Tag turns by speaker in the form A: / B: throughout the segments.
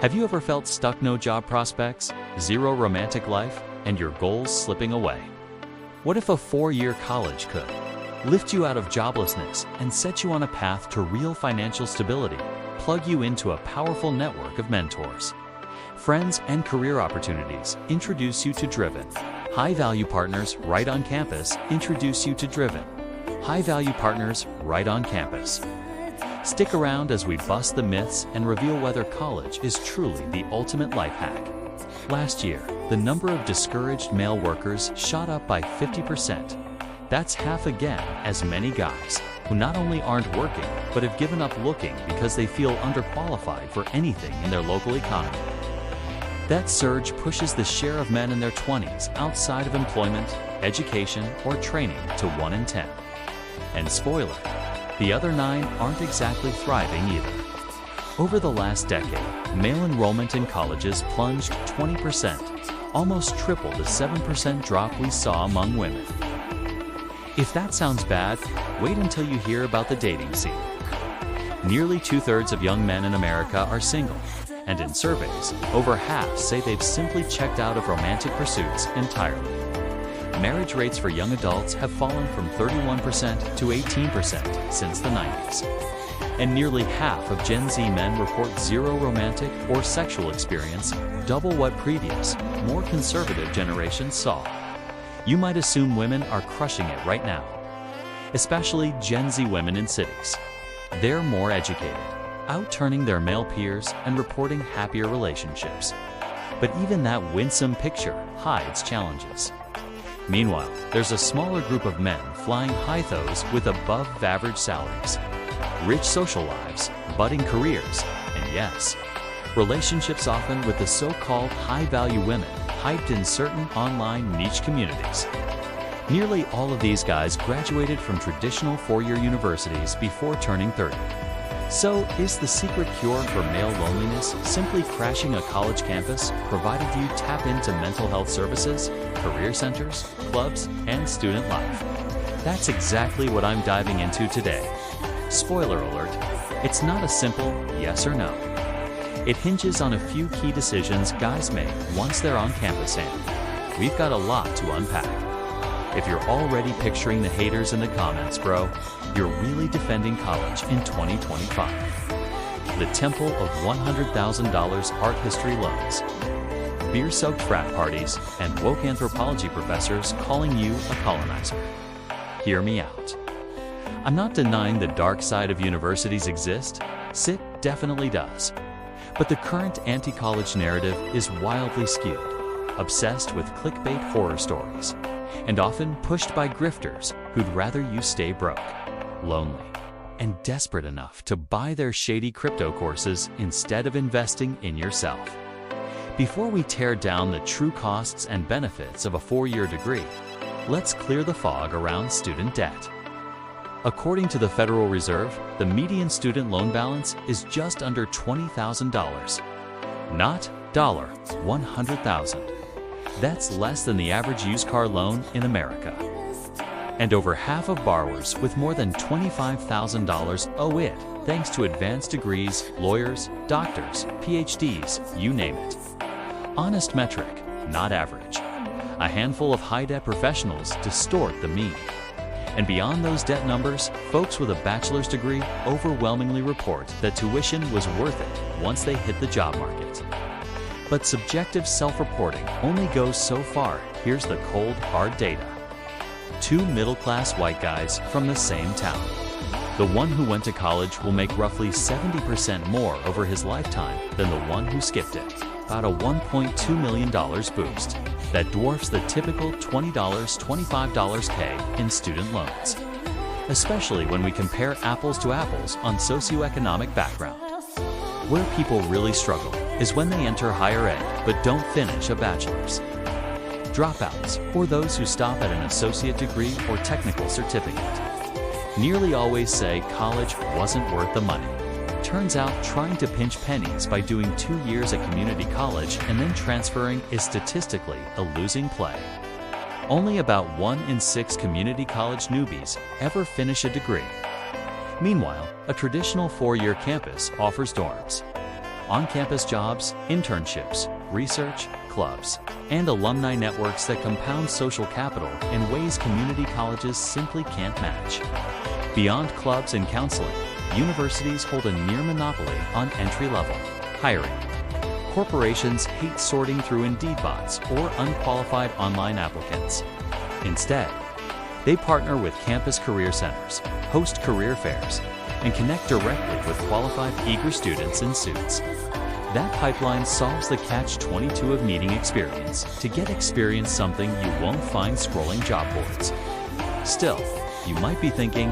A: Have you ever felt stuck, no job prospects, zero romantic life, and your goals slipping away? What if a 4-year college could lift you out of joblessness and set you on a path to real financial stability, plug you into a powerful network of mentors, friends, and career opportunities, introduce you to Driven? High-value partners right on campus introduce you to Driven. High-value partners right on campus. Stick around as we bust the myths and reveal whether college is truly the ultimate life hack. Last year, the number of discouraged male workers shot up by 50%. That's half again as many guys who not only aren't working, but have given up looking because they feel underqualified for anything in their local economy. That surge pushes the share of men in their 20s outside of employment, education, or training to 1 in 10. And spoiler, the other 9 aren't exactly thriving either. Over the last decade, male enrollment in colleges plunged 20%, almost triple the 7% drop we saw among women. If that sounds bad, wait until you hear about the dating scene. Nearly 2/3 of young men in America are single, and in surveys, over half say they've simply checked out of romantic pursuits entirely. Marriage rates for young adults have fallen from 31% to 18% since the 90s. And nearly half of Gen Z men report zero romantic or sexual experience, double what previous, more conservative generations saw. You might assume women are crushing it right now, especially Gen Z women in cities. They're more educated, out-turning their male peers and reporting happier relationships. But even that winsome picture hides challenges. Meanwhile, there's a smaller group of men flying high-thos with above-average salaries, rich social lives, budding careers, and yes, relationships often with the so-called high-value women hyped in certain online niche communities. Nearly all of these guys graduated from traditional 4-year universities before turning 30. So, is the secret cure for male loneliness simply crashing a college campus, provided you tap into mental health services, career centers, clubs, and student life? That's exactly what I'm diving into today. Spoiler alert, it's not a simple yes or no. It hinges on a few key decisions guys make once they're on campus, and we've got a lot to unpack. If you're already picturing the haters in the comments, bro, you're really defending college in 2025. The temple of $100,000 art history loans, beer-soaked frat parties, and woke anthropology professors calling you a colonizer. Hear me out. I'm not denying the dark side of universities exists. SIT definitely does. But the current anti-college narrative is wildly skewed, obsessed with clickbait horror stories, and often pushed by grifters who'd rather you stay broke, lonely, and desperate enough to buy their shady crypto courses instead of investing in yourself. Before we tear down the true costs and benefits of a 4-year degree, let's clear the fog around student debt. According to the Federal Reserve, the median student loan balance is just under $20,000. Not $100,000. That's less than the average used car loan in America. And over half of borrowers with more than $25,000 owe it, thanks to advanced degrees, lawyers, doctors, PhDs, you name it. Honest metric, not average. A handful of high-debt professionals distort the mean. And beyond those debt numbers, folks with a bachelor's degree overwhelmingly report that tuition was worth it once they hit the job market. But subjective self-reporting only goes so far. Here's the cold, hard data. 2 middle-class white guys from the same town. The one who went to college will make roughly 70% more over his lifetime than the one who skipped it. About a $1.2 million boost. That dwarfs the typical $20, $25 K in student loans. Especially when we compare apples to apples on socioeconomic background. Where people really struggle is when they enter higher ed but don't finish a bachelor's. Dropouts, or those who stop at an associate degree or technical certificate, nearly always say college wasn't worth the money. Turns out trying to pinch pennies by doing 2 years at community college and then transferring is statistically a losing play. Only about 1 in 6 community college newbies ever finish a degree. Meanwhile, a traditional 4-year campus offers dorms, on-campus jobs, internships, research, clubs, and alumni networks that compound social capital in ways community colleges simply can't match. Beyond clubs and counseling, universities hold a near monopoly on entry-level hiring. Corporations hate sorting through Indeed bots or unqualified online applicants. Instead, they partner with campus career centers, host career fairs, and connect directly with qualified, eager students in suits. That pipeline solves the catch-22 of needing experience to get experience, something you won't find scrolling job boards. Still, you might be thinking,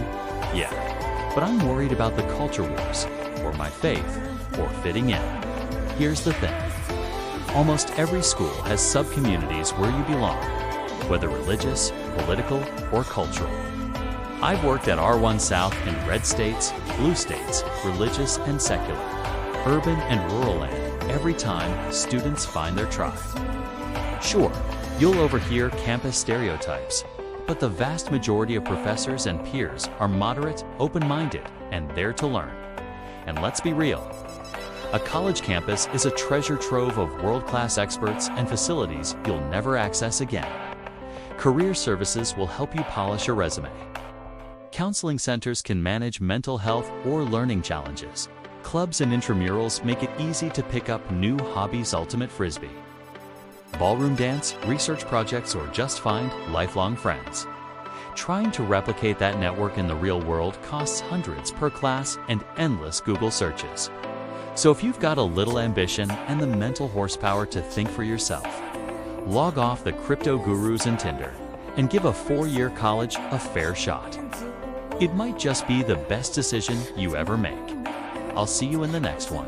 A: yeah, but I'm worried about the culture wars, or my faith, or fitting in. Here's the thing. Almost every school has sub-communities where you belong, whether religious, political, or cultural. I've worked at R1 South in red states, blue states, religious and secular, urban and rural land. Every time, students find their tribe. Sure, you'll overhear campus stereotypes, but the vast majority of professors and peers are moderate, open-minded, and there to learn. And let's be real, a college campus is a treasure trove of world-class experts and facilities you'll never access again. Career services will help you polish a resume. Counseling centers can manage mental health or learning challenges. Clubs and intramurals make it easy to pick up new hobbies, ultimate frisbee, ballroom dance, research projects, or just find lifelong friends. Trying to replicate that network in the real world costs hundreds per class and endless Google searches. So if you've got a little ambition and the mental horsepower to think for yourself, log off the crypto gurus and Tinder and give a 4-year college a fair shot. It might just be the best decision you ever make. I'll see you in the next one.